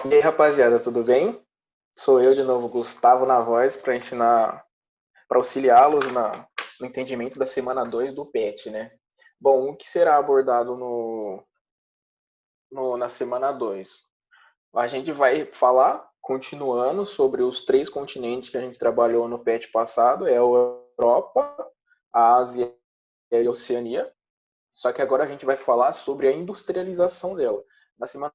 E aí, rapaziada, tudo bem? Sou eu de novo, Gustavo, na voz, para ensinar, para auxiliá-los no entendimento da semana 2 do PET, né? Bom, o que será abordado na semana 2? A gente vai falar, continuando, sobre os três continentes que a gente trabalhou no PET passado, é a Europa, a Ásia e a Oceania. Só que agora a gente vai falar sobre a industrialização dela. Na semana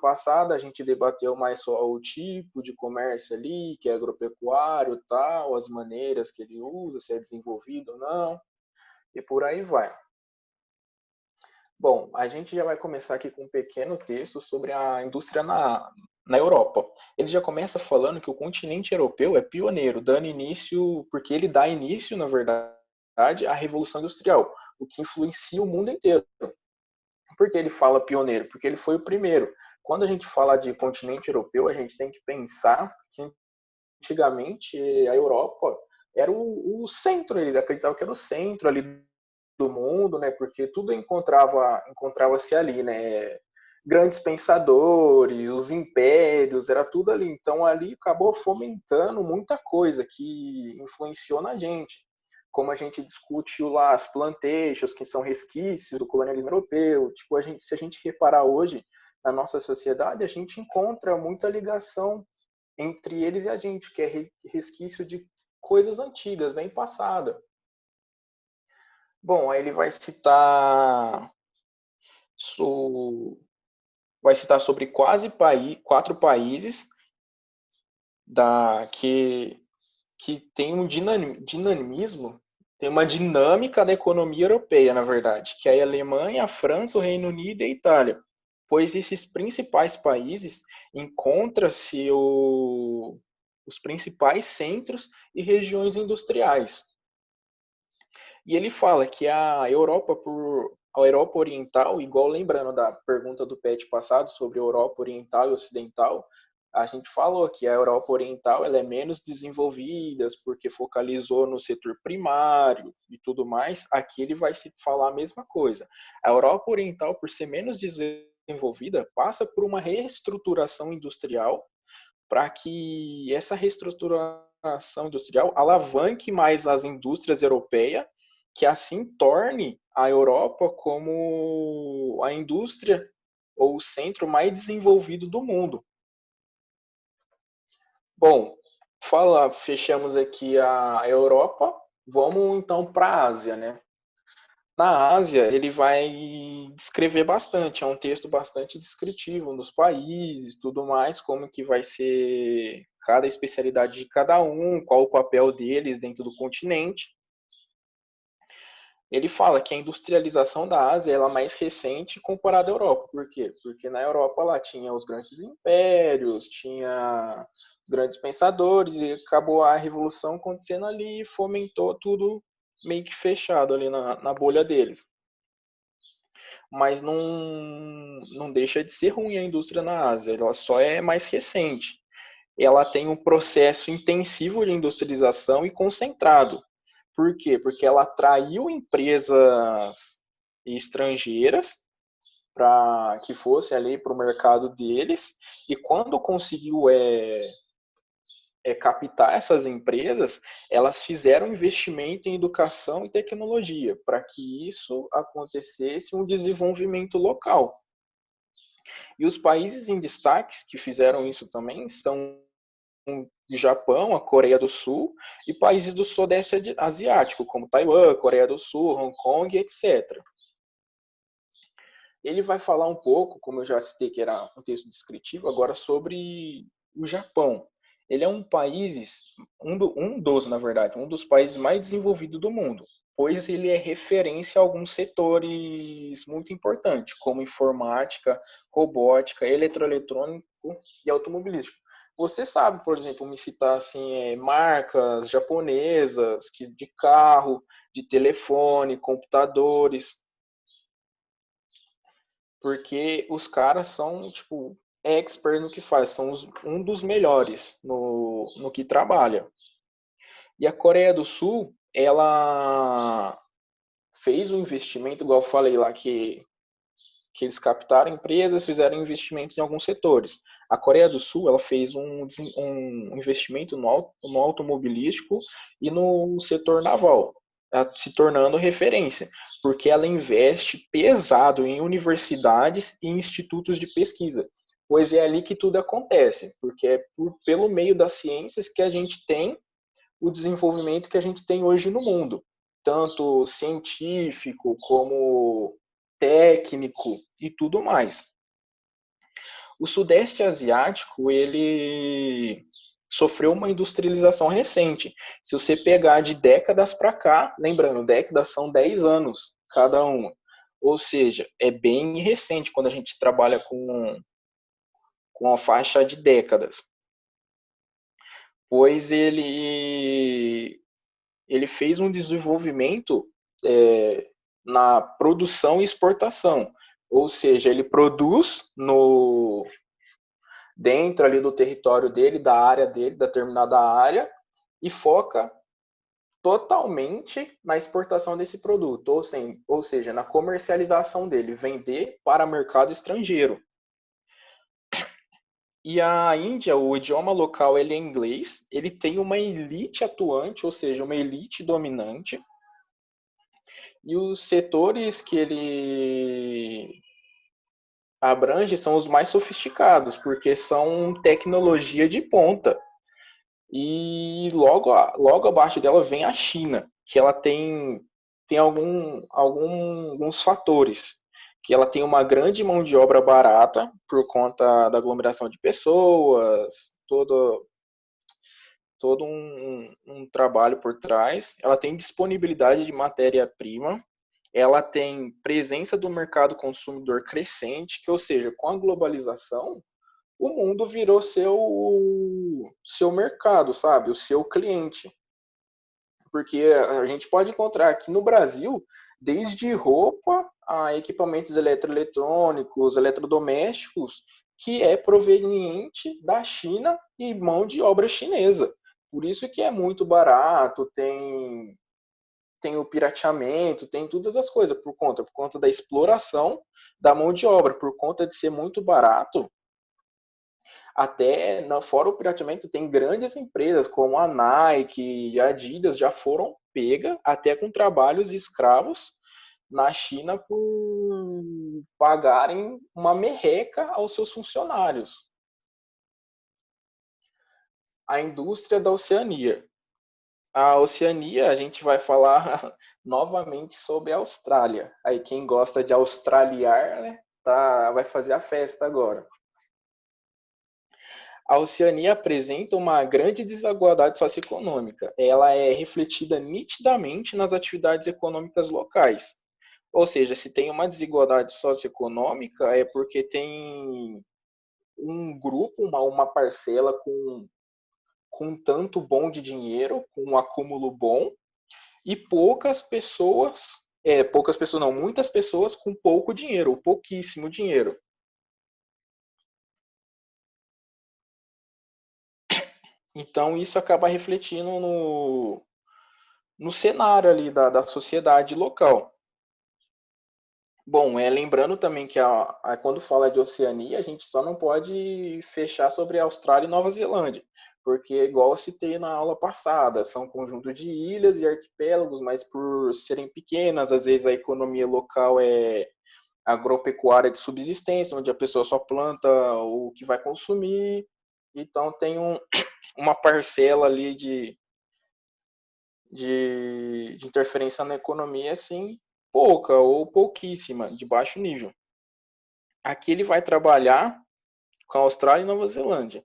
passada a gente debateu mais só o tipo de comércio ali, que é agropecuário, tal, as maneiras que ele usa, se é desenvolvido ou não, e por aí vai. Bom, a gente já vai começar aqui com um pequeno texto sobre a indústria na Europa. Ele já começa falando que o continente europeu é pioneiro, dando início, porque ele dá início, na verdade, à Revolução Industrial, o que influencia o mundo inteiro. Por que ele fala pioneiro? Porque ele foi o primeiro. Quando a gente fala de continente europeu, a gente tem que pensar que antigamente a Europa era o centro, eles acreditavam que era o centro ali do mundo, né? Porque tudo encontrava-se ali, né? Grandes pensadores, os impérios, era tudo ali. Então ali acabou fomentando muita coisa que influenciou na gente. Como a gente discutiu lá as plantations, que são resquícios do colonialismo europeu, tipo, se a gente reparar hoje na nossa sociedade, a gente encontra muita ligação entre eles e a gente, que é resquício de coisas antigas, bem passada. Bom, aí ele so, vai citar sobre quatro países da, que tem um dinamismo, tem uma dinâmica da economia europeia, na verdade, que é a Alemanha, a França, o Reino Unido e a Itália. Pois esses principais países encontram-se os principais centros e regiões industriais. E ele fala que a Europa Oriental, igual lembrando da pergunta do PET passado sobre Europa Oriental e Ocidental, a gente falou que a Europa Oriental ela é menos desenvolvida porque focalizou no setor primário e tudo mais. Aqui ele vai se falar a mesma coisa. A Europa Oriental, por ser menos desenvolvida, passa por uma reestruturação industrial para que essa reestruturação industrial alavanque mais as indústrias europeias, que assim torne a Europa como a indústria ou o centro mais desenvolvido do mundo. Bom, fechamos aqui a Europa, vamos então para a Ásia, né? Na Ásia, ele vai descrever bastante, é um texto bastante descritivo nos países, tudo mais, como que vai ser cada especialidade de cada um, qual o papel deles dentro do continente. Ele fala que a industrialização da Ásia ela é mais recente comparada à Europa. Por quê? Porque na Europa lá tinha os grandes impérios, tinha grandes pensadores, e acabou a revolução acontecendo ali e fomentou tudo meio que fechado ali na bolha deles. Mas não deixa de ser ruim a indústria na Ásia, ela só é mais recente. Ela tem um processo intensivo de industrialização e concentrado. Por quê? Porque ela atraiu empresas estrangeiras para que fossem ali para o mercado deles, e quando conseguiu captar essas empresas, elas fizeram investimento em educação e tecnologia para que isso acontecesse um desenvolvimento local. E os países em destaques que fizeram isso também são o Japão, a Coreia do Sul e países do Sudeste Asiático, como Taiwan, Coreia do Sul, Hong Kong, etc. Ele vai falar um pouco, como eu já citei que era um texto descritivo, agora sobre o Japão. Ele é um país, na verdade, um dos países mais desenvolvidos do mundo, pois ele é referência a alguns setores muito importantes, como informática, robótica, eletroeletrônico e automobilístico. Você sabe, por exemplo, me citar assim, marcas japonesas de carro, de telefone, computadores, porque os caras são, tipo, expert no que faz, são um dos melhores no que trabalha. E a Coreia do Sul, ela fez um investimento, igual eu falei lá, que que eles captaram empresas, fizeram investimentos em alguns setores. A Coreia do Sul, ela fez um investimento no automobilístico e no setor naval, se tornando referência, porque ela investe pesado em universidades e institutos de pesquisa, pois é ali que tudo acontece, porque é pelo meio das ciências que a gente tem o desenvolvimento que a gente tem hoje no mundo, tanto científico como técnico e tudo mais. O Sudeste Asiático, ele sofreu uma industrialização recente. Se você pegar de décadas para cá, lembrando, décadas são 10 anos cada uma. Ou seja, é bem recente quando a gente trabalha com a faixa de décadas. Pois ele fez um desenvolvimento na produção e exportação. Ou seja, ele produz dentro ali do território dele, da área dele, da determinada área, e foca totalmente na exportação desse produto, ou seja, na comercialização dele, vender para mercado estrangeiro. E a Índia, o idioma local ele é inglês, ele tem uma elite atuante, ou seja, uma elite dominante, e os setores que ele abrange são os mais sofisticados, porque são tecnologia de ponta. E logo abaixo dela vem a China, que ela tem alguns fatores. Que ela tem uma grande mão de obra barata, por conta da aglomeração de pessoas, todo um trabalho por trás. Ela tem disponibilidade de matéria-prima, ela tem presença do mercado consumidor crescente, que, ou seja, com a globalização, o mundo virou seu mercado, sabe? O seu cliente. Porque a gente pode encontrar aqui no Brasil, desde roupa a equipamentos eletroeletrônicos, eletrodomésticos, que é proveniente da China e mão de obra chinesa. Por isso que é muito barato, tem o pirateamento, tem todas as coisas por conta da exploração da mão de obra, por conta de ser muito barato. Até fora o pirateamento, tem grandes empresas como a Nike e a Adidas já foram pega até com trabalhos escravos na China por pagarem uma merreca aos seus funcionários. A indústria da Oceania. A Oceania, a gente vai falar novamente sobre a Austrália. Aí quem gosta de australiar, né, vai fazer a festa agora. A Oceania apresenta uma grande desigualdade socioeconômica. Ela é refletida nitidamente nas atividades econômicas locais. Ou seja, se tem uma desigualdade socioeconômica, é porque tem um grupo, uma parcela com tanto bom de dinheiro, com um acúmulo bom, e muitas pessoas com pouco dinheiro, ou pouquíssimo dinheiro. Então isso acaba refletindo no cenário ali da sociedade local. Bom, lembrando também que quando fala de Oceania, a gente só não pode fechar sobre a Austrália e Nova Zelândia, porque, igual eu citei na aula passada, são um conjunto de ilhas e arquipélagos, mas por serem pequenas, às vezes a economia local é agropecuária de subsistência, onde a pessoa só planta o que vai consumir, então tem uma parcela ali de interferência na economia, assim, pouca ou pouquíssima, de baixo nível. Aqui ele vai trabalhar com a Austrália e Nova Zelândia.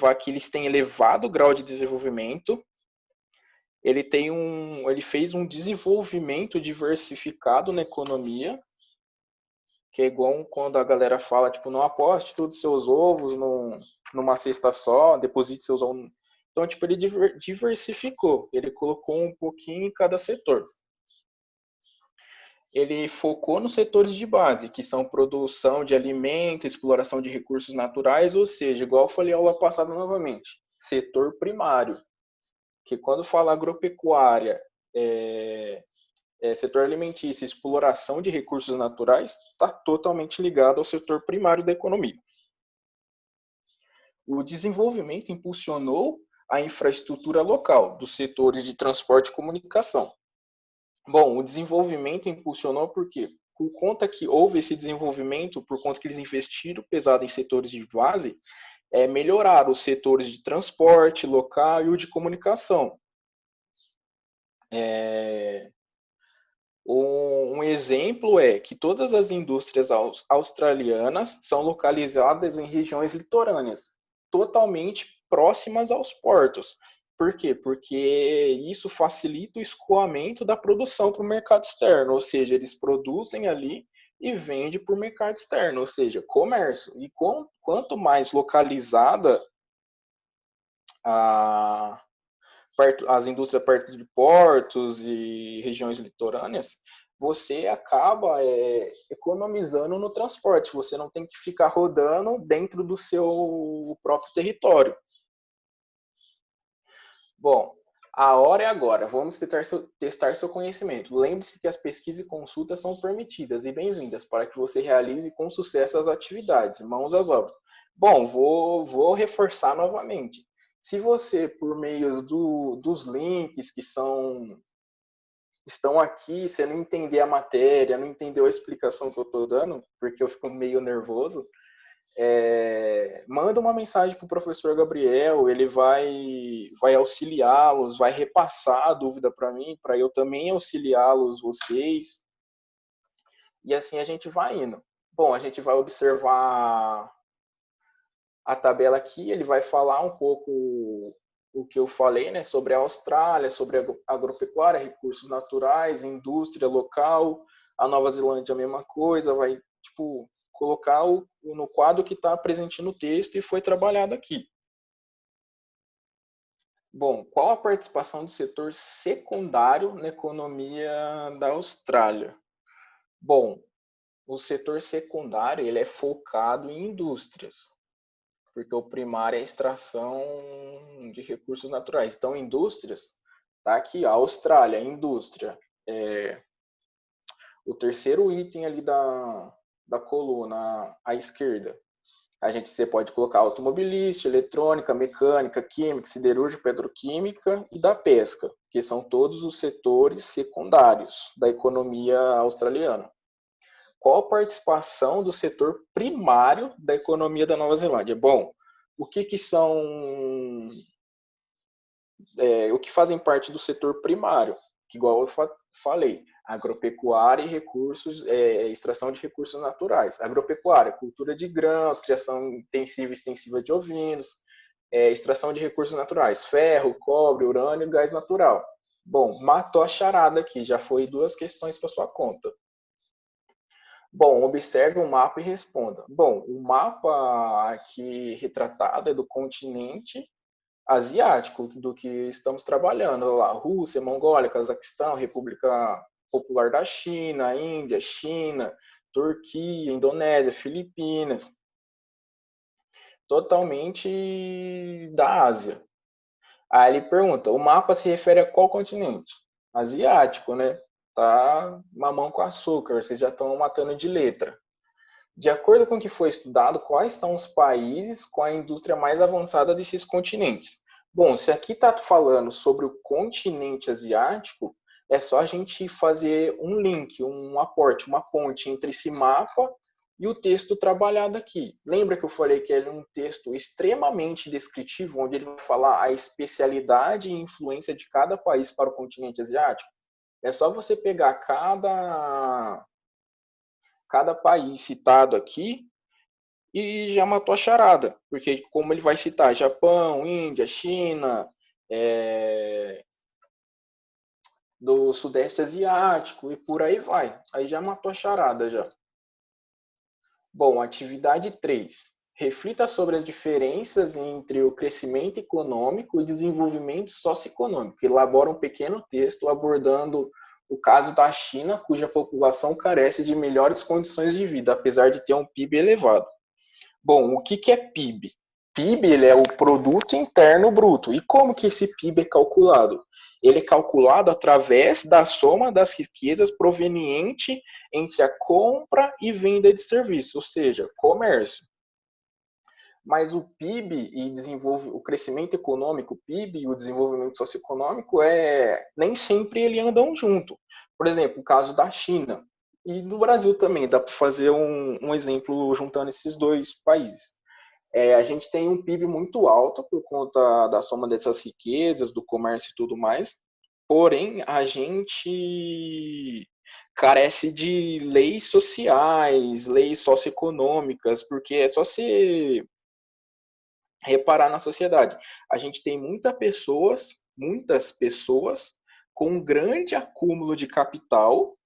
Aqui eles têm elevado grau de desenvolvimento, ele fez um desenvolvimento diversificado na economia, que é igual quando a galera fala, tipo, não aposte todos os seus ovos numa cesta só, deposite seus ovos. Então, tipo, ele diversificou, ele colocou um pouquinho em cada setor. Ele focou nos setores de base, que são produção de alimento, exploração de recursos naturais, ou seja, igual eu falei aula passada novamente, setor primário, que quando fala agropecuária, setor alimentício e exploração de recursos naturais está totalmente ligado ao setor primário da economia. O desenvolvimento impulsionou a infraestrutura local dos setores de transporte e comunicação. Bom, o desenvolvimento impulsionou por quê? Por conta que houve esse desenvolvimento, por conta que eles investiram pesado em setores de base, melhoraram os setores de transporte local e o de comunicação. Um exemplo é que todas as indústrias australianas são localizadas em regiões litorâneas, totalmente próximas aos portos. Por quê? Porque isso facilita o escoamento da produção para o mercado externo, ou seja, eles produzem ali e vendem para o mercado externo, ou seja, comércio. E quanto mais localizada as indústrias perto de portos e regiões litorâneas, você acaba economizando no transporte. Você não tem que ficar rodando dentro do seu próprio território. Bom, a hora é agora. Vamos testar seu conhecimento. Lembre-se que as pesquisas e consultas são permitidas e bem-vindas para que você realize com sucesso as atividades. Mãos às obras. Bom, vou reforçar novamente. Se você, por meio dos links que estão aqui, você não entender a matéria, não entendeu a explicação que eu estou dando, porque eu fico meio nervoso, manda uma mensagem para o professor Gabriel, ele vai auxiliá-los, vai repassar a dúvida para mim, para eu também auxiliá-los, vocês, e assim a gente vai indo. Bom, a gente vai observar a tabela aqui, ele vai falar um pouco o que eu falei, né, sobre a Austrália, sobre a agropecuária, recursos naturais, indústria local, a Nova Zelândia a mesma coisa, vai, tipo, colocar no quadro que está presente no texto e foi trabalhado aqui. Bom, qual a participação do setor secundário na economia da Austrália? Bom, o setor secundário ele é focado em indústrias, porque o primário é a extração de recursos naturais. Então, indústrias, tá aqui, a Austrália, indústria. O terceiro item ali da coluna à esquerda. Você pode colocar automobilística, eletrônica, mecânica, química, siderúrgica, petroquímica e da pesca, que são todos os setores secundários da economia australiana. Qual a participação do setor primário da economia da Nova Zelândia? Bom, o que fazem parte do setor primário? Que igual eu falei, agropecuária e recursos, extração de recursos naturais. Agropecuária, cultura de grãos, criação intensiva e extensiva de ovinos, extração de recursos naturais, ferro, cobre, urânio e gás natural. Bom, matou a charada aqui, já foi 2 questões para sua conta. Bom, observe o mapa e responda. Bom, o mapa aqui retratado é do continente asiático, do que estamos trabalhando lá. Rússia, Mongólia, Cazaquistão, República Popular da China, Índia, China, Turquia, Indonésia, Filipinas. Totalmente da Ásia. Aí ele pergunta, o mapa se refere a qual continente? Asiático, né? Tá mamão com açúcar, vocês já estão matando de letra. De acordo com o que foi estudado, quais são os países com a indústria mais avançada desses continentes? Bom, se aqui está falando sobre o continente asiático, é só a gente fazer um link, um aporte, uma ponte entre esse mapa e o texto trabalhado aqui. Lembra que eu falei que ele é um texto extremamente descritivo, onde ele vai falar a especialidade e influência de cada país para o continente asiático? É só você pegar cada país citado aqui e já matou a charada, porque como ele vai citar Japão, Índia, China, do Sudeste Asiático e por aí vai. Aí já matou a charada já. Bom, atividade 3. Reflita sobre as diferenças entre o crescimento econômico e desenvolvimento socioeconômico. Elabora um pequeno texto abordando o caso da China, cuja população carece de melhores condições de vida, apesar de ter um PIB elevado. Bom, o que é PIB? PIB ele é o Produto Interno Bruto. E como que esse PIB é calculado? Ele é calculado através da soma das riquezas proveniente entre a compra e venda de serviços, ou seja, comércio. Mas o PIB e o crescimento econômico, o PIB e o desenvolvimento socioeconômico nem sempre ele andam junto. Por exemplo, o caso da China e no Brasil também dá para fazer um exemplo juntando esses dois países. A gente tem um PIB muito alto por conta da soma dessas riquezas, do comércio e tudo mais. Porém, a gente carece de leis sociais, leis socioeconômicas, porque é só se reparar na sociedade. A gente tem muitas pessoas com um grande acúmulo de capital,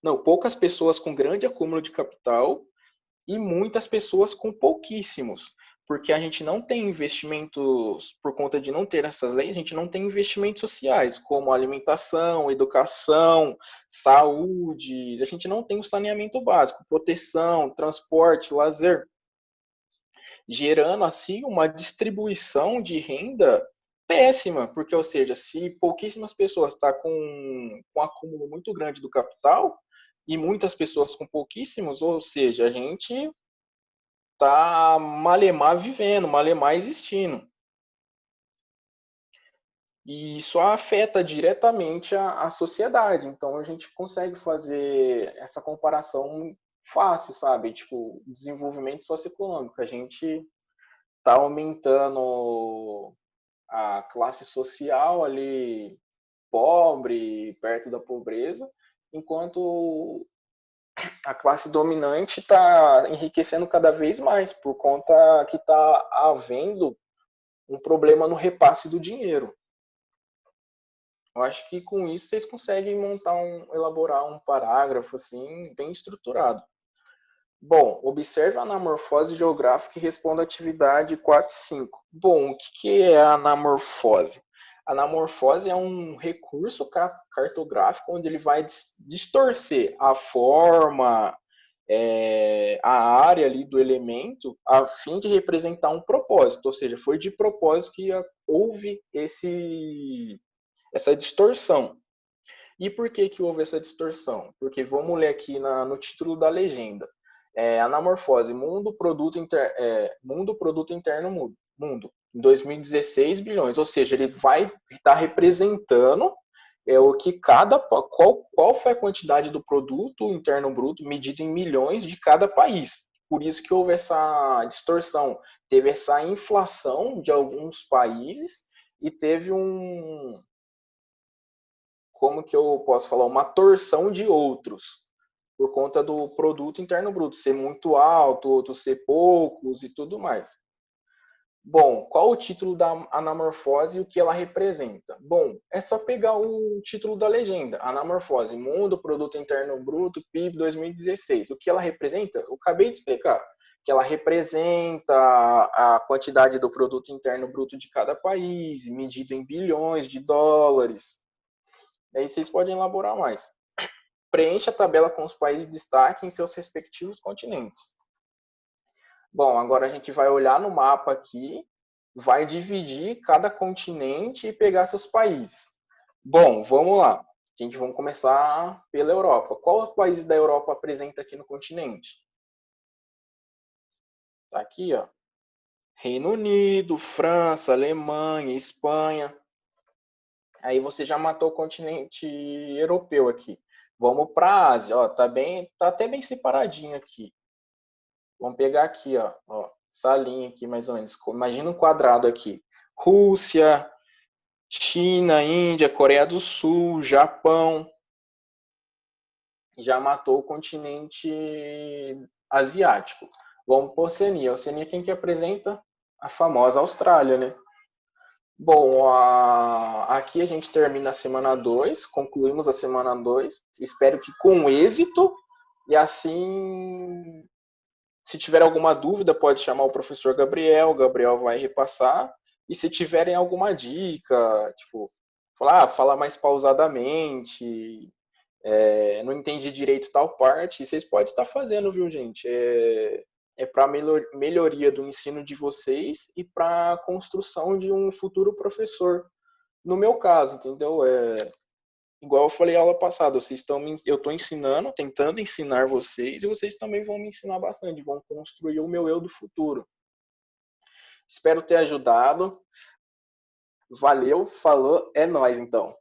não, poucas pessoas com grande acúmulo de capital e muitas pessoas com pouquíssimos, porque a gente não tem investimentos, por conta de não ter essas leis, a gente não tem investimentos sociais, como alimentação, educação, saúde, a gente não tem o saneamento básico, proteção, transporte, lazer, gerando assim uma distribuição de renda péssima, porque, ou seja, se pouquíssimas pessoas estão com um acúmulo muito grande do capital e muitas pessoas com pouquíssimos, ou seja, a gente está malemar vivendo, malemar existindo. E isso afeta diretamente a sociedade. Então a gente consegue fazer essa comparação fácil, sabe? Tipo, desenvolvimento socioeconômico. A gente está aumentando a classe social ali pobre, perto da pobreza, enquanto a classe dominante está enriquecendo cada vez mais por conta que está havendo um problema no repasse do dinheiro. Eu acho que com isso vocês conseguem elaborar um parágrafo assim bem estruturado. Bom, observe a anamorfose geográfica e responda à atividade 4.5. Bom, o que é a anamorfose? A anamorfose é um recurso cartográfico onde ele vai distorcer a forma, a área ali do elemento a fim de representar um propósito, ou seja, foi de propósito que houve essa distorção. E por que houve essa distorção? Porque vamos ler aqui no título da legenda. Anamorfose, mundo, produto interno, mundo. Em 2016 bilhões, ou seja, ele vai estar representando o que qual foi a quantidade do produto interno bruto medido em milhões de cada país. Por isso que houve essa distorção, teve essa inflação de alguns países e teve como que eu posso falar, uma torção de outros, por conta do produto interno bruto ser muito alto, outros ser poucos e tudo mais. Bom, qual o título da anamorfose e o que ela representa? Bom, é só pegar o título da legenda. Anamorfose, mundo, produto interno bruto, PIB 2016. O que ela representa? Eu acabei de explicar. Que ela representa a quantidade do produto interno bruto de cada país, medido em bilhões de dólares. Aí vocês podem elaborar mais. Preencha a tabela com os países de destaque em seus respectivos continentes. Bom, agora a gente vai olhar no mapa aqui, vai dividir cada continente e pegar seus países. Bom, vamos lá. Vamos começar pela Europa. Qual país da Europa apresenta aqui no continente? Tá aqui, ó. Reino Unido, França, Alemanha, Espanha. Aí você já matou o continente europeu aqui. Vamos para a Ásia, ó, tá até bem separadinho aqui. Vamos pegar aqui, ó, essa linha aqui mais ou menos. Imagina um quadrado aqui. Rússia, China, Índia, Coreia do Sul, Japão. Já matou o continente asiático. Vamos para a Oceania. A Oceania quem que apresenta? A famosa Austrália, né? Bom, aqui a gente termina a semana 2, concluímos a semana 2. Espero que com êxito. E assim, se tiver alguma dúvida, pode chamar o professor Gabriel. O Gabriel vai repassar. E se tiverem alguma dica, tipo, fala mais pausadamente, não entendi direito tal parte, vocês podem estar fazendo, viu, gente? Para melhoria do ensino de vocês e para a construção de um futuro professor. no meu caso, entendeu? Igual eu falei aula passada, eu estou ensinando, tentando ensinar vocês, e vocês também vão me ensinar bastante, vão construir o meu eu do futuro. Espero ter ajudado. Valeu, falou, é nóis então.